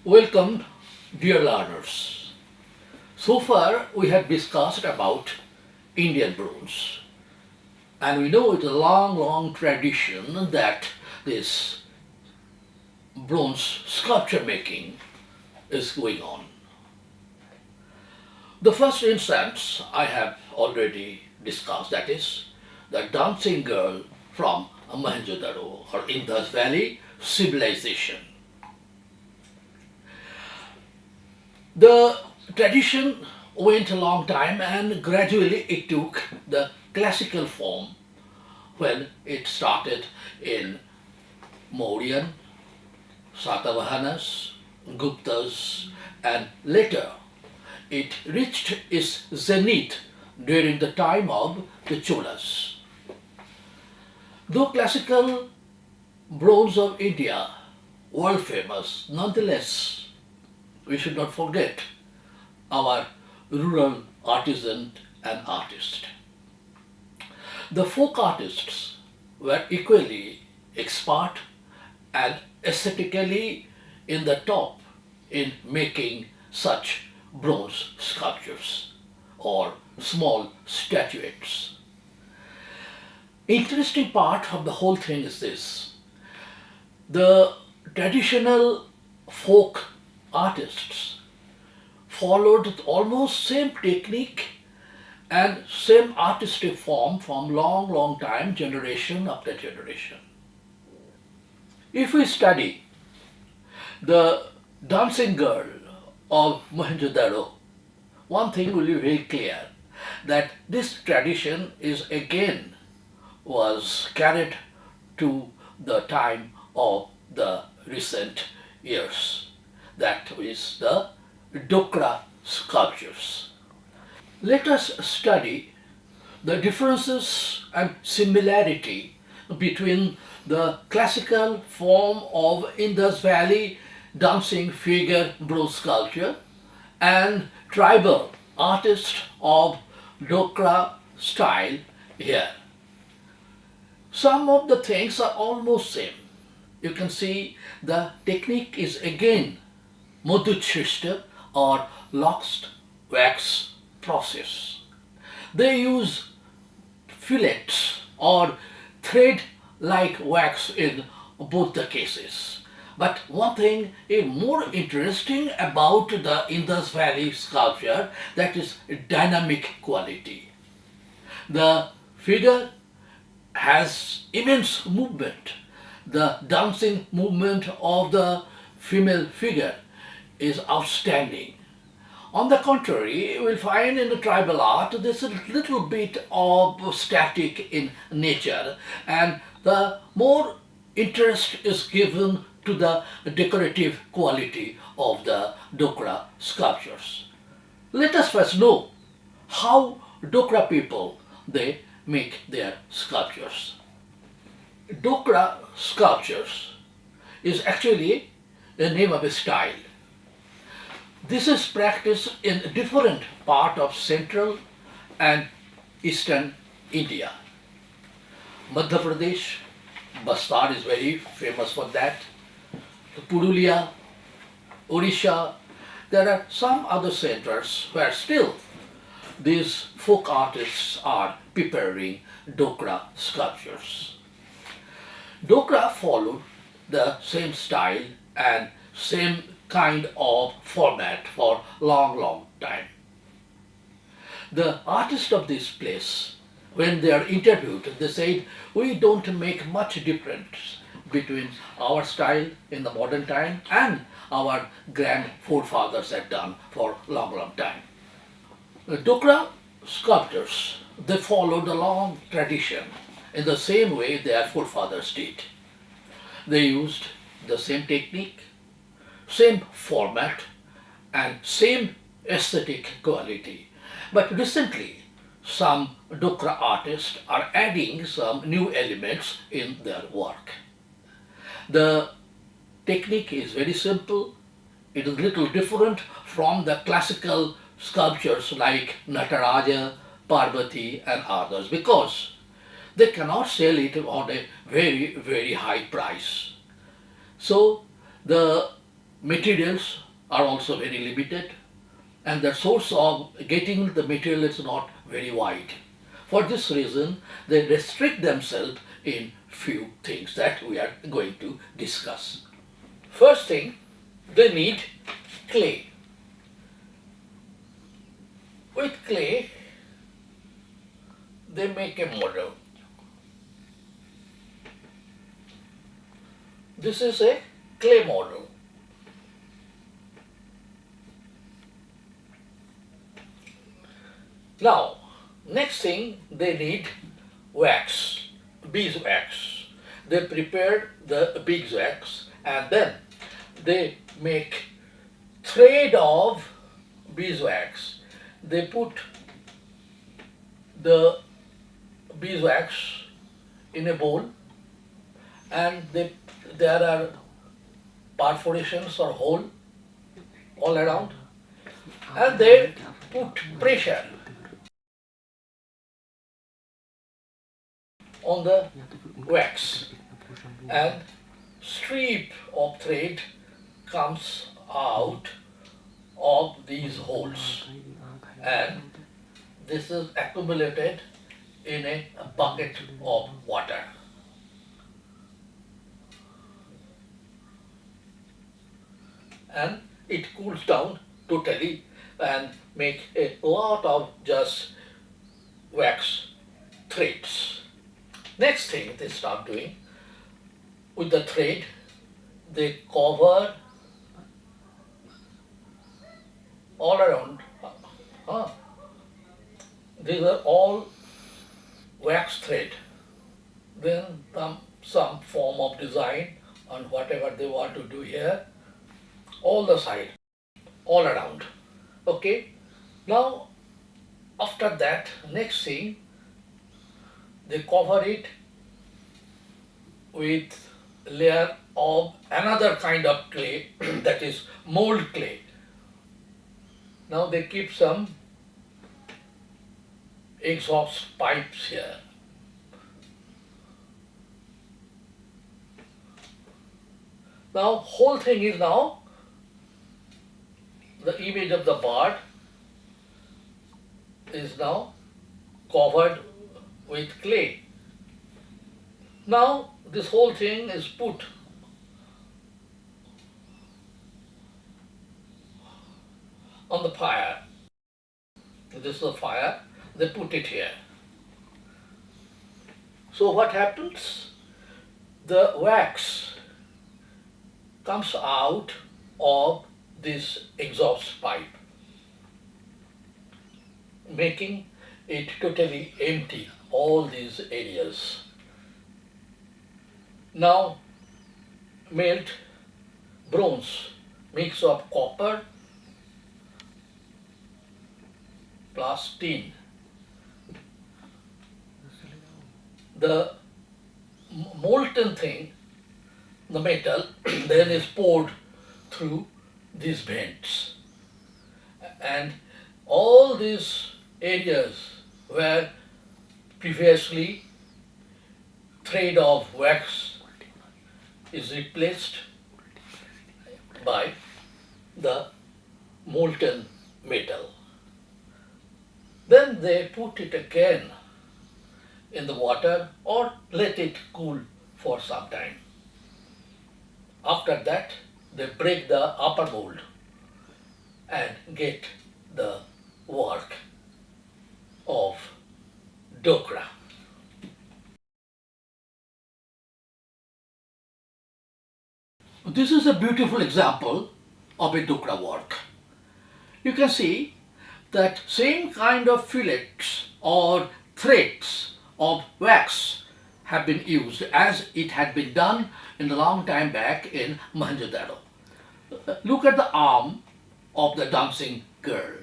Welcome, dear learners. So far, we have discussed about Indian bronze, and we know it's a long, long tradition that this bronze sculpture making is going on. The first instance I have already discussed, that is the dancing girl from Mohenjo-daro or Indus Valley civilization. The tradition went a long time and gradually it took the classical form when it started in Mauryan, Satavahanas, Guptas, and later it reached its zenith during the time of the Cholas. Though classical bronze of India, world famous, nonetheless, we should not forget our rural artisan and artist. The folk artists were equally expert and aesthetically in the top in making such bronze sculptures or small statuettes. Interesting part of the whole thing is this: the traditional folk artists followed almost same technique and same artistic form from long, long time, generation after generation. If we study the dancing girl of Mohenjo-daro, one thing will be very clear that this tradition is again was carried to the time of the recent years. That is the Dokra sculptures. Let us study the differences and similarity between the classical form of Indus Valley dancing figure bronze sculpture and tribal artist of Dokra style here. Some of the things are almost same. You can see the technique is again Madhuchrishta or lost wax process. They use fillets or thread like wax in both the cases. But one thing is more interesting about the Indus Valley sculpture, that is dynamic quality. The figure has immense movement. The dancing movement of the female figure is outstanding. On the contrary, you will find in the tribal art there's a little bit of static in nature, and the more interest is given to the decorative quality of the Dokra sculptures. Let us first know how Dokra people they make their sculptures. Dokra sculptures is actually the name of a style. This is practiced in different part of central and eastern India. Madhya Pradesh, Bastar is very famous for that. Purulia, Odisha, there are some other centers where still these folk artists are preparing Dokra sculptures. Dokra followed the same style and same kind of format for long, long time. The artists of this place, when they are interviewed, they said, we don't make much difference between our style in the modern time and our grand forefathers had done for long, long time. The Dokra sculptors, they followed a long tradition in the same way their forefathers did. They used the same technique, same format, and same aesthetic quality. But recently, some Dokra artists are adding some new elements in their work. The technique is very simple. It is little different from the classical sculptures like Nataraja, Parvati, and others because they cannot sell it on a very, very high price. So the materials are also very limited, and the source of getting the material is not very wide. For this reason, they restrict themselves in few things that we are going to discuss. First thing, they need clay. With clay, they make a model. This is a clay model. Now, next thing, they need wax, beeswax. They prepare the beeswax and then they make thread of beeswax. They put the beeswax in a bowl, and there are perforations or hole all around, and they put pressure on the wax, and strip of thread comes out of these holes, and this is accumulated in a bucket of water. And it cools down totally and make a lot of just wax threads. Next thing they start doing, with the thread, they cover all around. These are all wax thread. Then some form of design on whatever they want to do here, all the side, all around. Okay. Now, after that, next thing, they cover it with layer of another kind of clay that is mold clay. Now they keep some exhaust pipes here. Now whole thing is now the image of the bird is now covered with clay. Now this whole thing is put on the fire. This is the fire, they put it here. So what happens? The wax comes out of this exhaust pipe, making it totally empty, all these areas. Now melt bronze, mix of copper plus tin. The molten thing, the metal, then is poured through these vents, and all these areas where previously thread of wax is replaced by the molten metal. Then they put it again in the water or let it cool for some time. After that, they break the upper mold and get the work of Dokra. This is a beautiful example of a Dokra work. You can see that same kind of fillets or threads of wax have been used as it had been done in a long time back in Mohenjo-daro. Look at the arm of the dancing girl.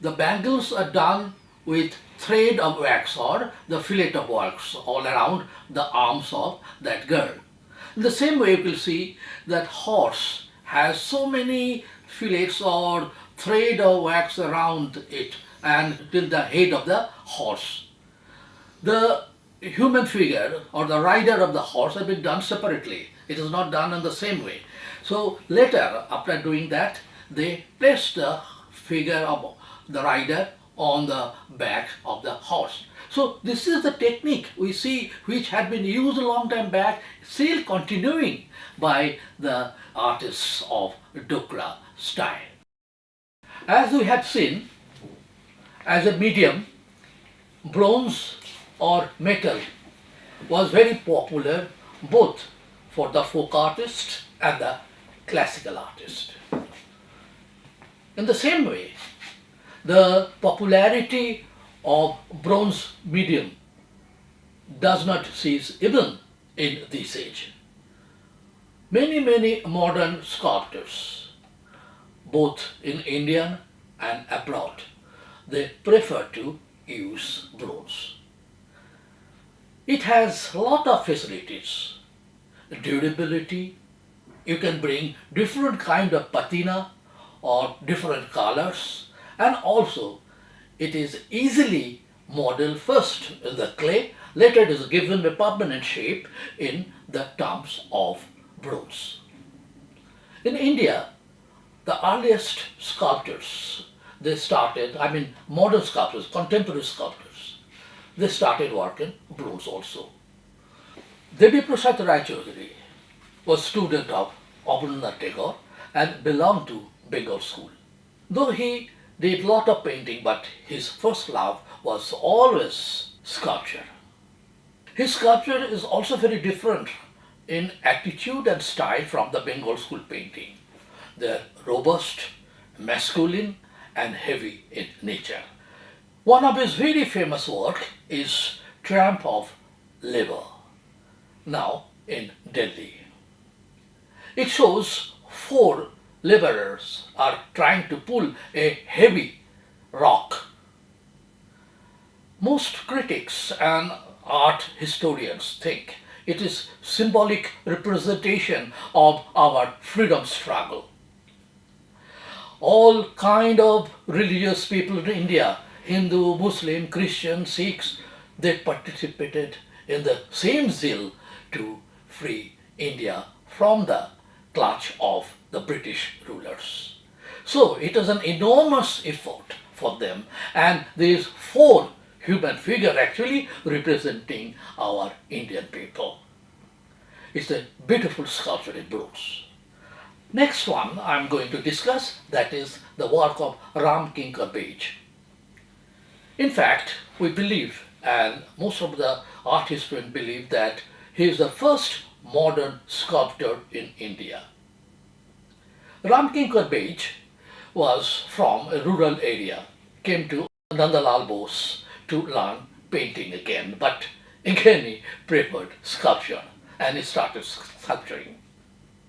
The bangles are done with thread of wax or the fillet of wax all around the arms of that girl. In the same way, you will see that horse has so many fillets or thread of wax around it and till the head of the horse. The human figure or the rider of the horse has been done separately. It is not done in the same way. So later, after doing that, they placed the figure of the rider on the back of the horse. So this is the technique we see which had been used a long time back, still continuing by the artists of Dokra style. As we have seen, as a medium, bronze or metal was very popular both for the folk artist and the classical artist. In the same way, the popularity of bronze medium does not cease even in this age. Many modern sculptors, both in India and abroad, they prefer to use bronze. It has a lot of facilities, durability. You can bring different kind of patina or different colors, and also it is easily modeled first in the clay, later it is given a permanent shape in the terms of bronze. In India, the earliest sculptors, they started, I mean modern sculptors, contemporary sculptors, they started work in bronze also. Devi Prasad Rai Chaudhary was student of Abhinandan Tagore and belonged to Bengal school. Though he did lot of painting, but his first love was always sculpture. His sculpture is also very different in attitude and style from the Bengal school painting. They are robust, masculine, and heavy in nature. One of his very famous work is Triumph of Labor, now in Delhi. It shows four laborers are trying to pull a heavy rock. Most critics and art historians think it is symbolic representation of our freedom struggle. All kind of religious people in India, Hindu, Muslim, Christian, Sikhs, they participated in the same zeal to free India from the clutch of the British rulers. So it was an enormous effort for them, and these four human figures actually representing our Indian people. It's a beautiful sculpture in bronze. Next one I'm going to discuss, that is the work of Ram Kinkar Bej. In fact, we believe, and most of the art historians believe, that he is the first modern sculptor in India. Ram Kinkar Bej was from a rural area, came to Nandalal Bose to learn painting again, but again he preferred sculpture and he started sculpturing.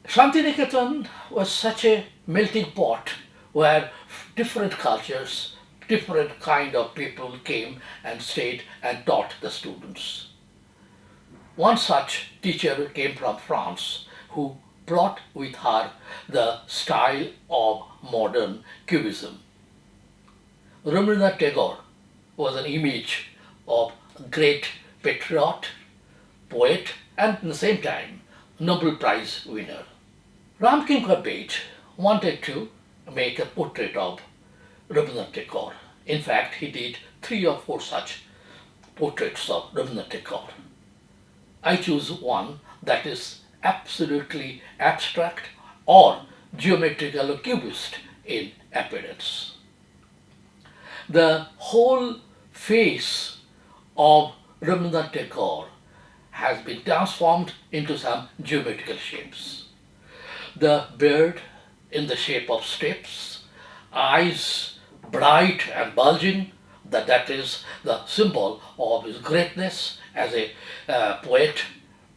Shantiniketan was such a melting pot where different cultures, different kind of people came and stayed and taught the students. One such teacher came from France who brought with her the style of modern Cubism. Rabindranath Tagore was an image of great patriot, poet, and at the same time Nobel Prize winner. Ram Kinkar Bej wanted to make a portrait of Rabindranath Tagore. In fact, he did 3 or 4 such portraits of Rabindranath Tagore. I choose one that is absolutely abstract or geometrical or cubist in appearance. The whole face of Rabindranath Tagore has been transformed into some geometrical shapes. The beard in the shape of steps, eyes bright and bulging, that is the symbol of his greatness as a poet,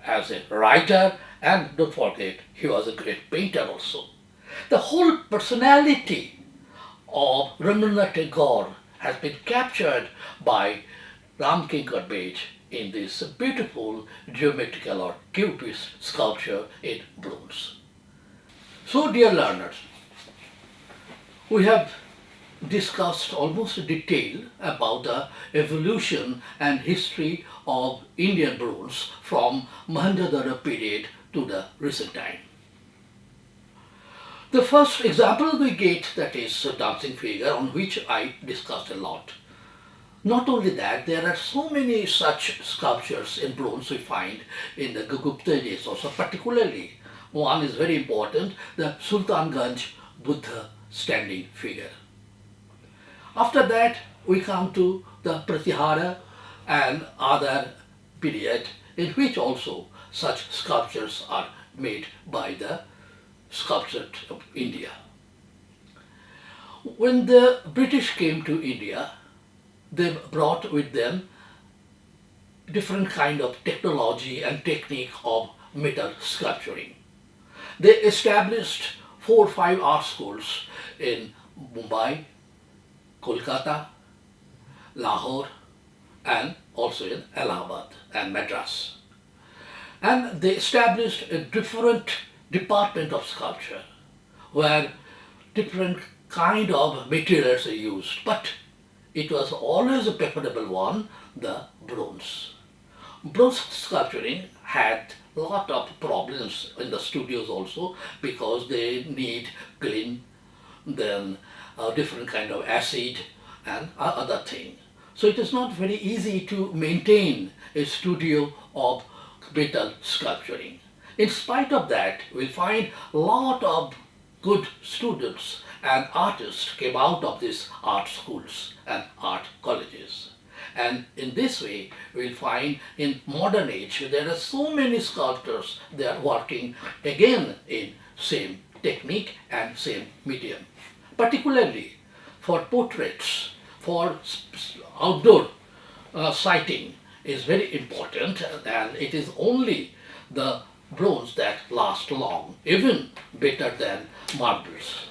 as a writer, and don't forget, he was a great painter also. The whole personality of Rabindranath Tagore has been captured by Ram Kinkar Bej in this beautiful geometrical or cubist sculpture in bronze. So, dear learners, we have discussed almost in detail about the evolution and history of Indian bronze from Mahenjo-daro period to the recent time. The first example we get, that is a dancing figure, on which I discussed a lot. Not only that, there are so many such sculptures in bronze we find in the Gupta days also, particularly one is very important, the Sultanganj Buddha standing figure. After that, we come to the Pratihara and other period in which also such sculptures are made by the sculptors of India. When the British came to India, they brought with them different kind of technology and technique of metal sculpturing. They established 4 or 5 art schools in Mumbai, Kolkata, Lahore, and also in Allahabad and Madras. And they established a different department of sculpture where different kind of materials are used, but it was always a preferable one, the bronze. Bronze sculpturing had a lot of problems in the studios also because they need clean, then different kind of acid and other thing. So it is not very easy to maintain a studio of metal sculpturing. In spite of that, we find a lot of good students and artists came out of these art schools and art colleges. And in this way, we'll find in modern age, there are so many sculptors, they are working again in same technique and same medium. Particularly for portraits, for outdoor sighting is very important, and it is only the bronze that last long, even better than marbles.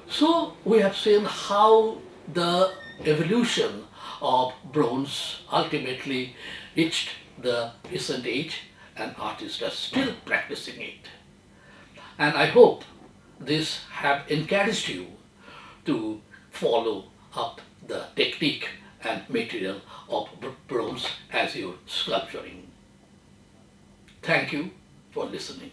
So we have seen how the evolution of bronze ultimately reached the recent age and artists are still practicing it. And I hope this have encouraged you to follow up the technique and material of bronze as your sculpturing. Thank you for listening.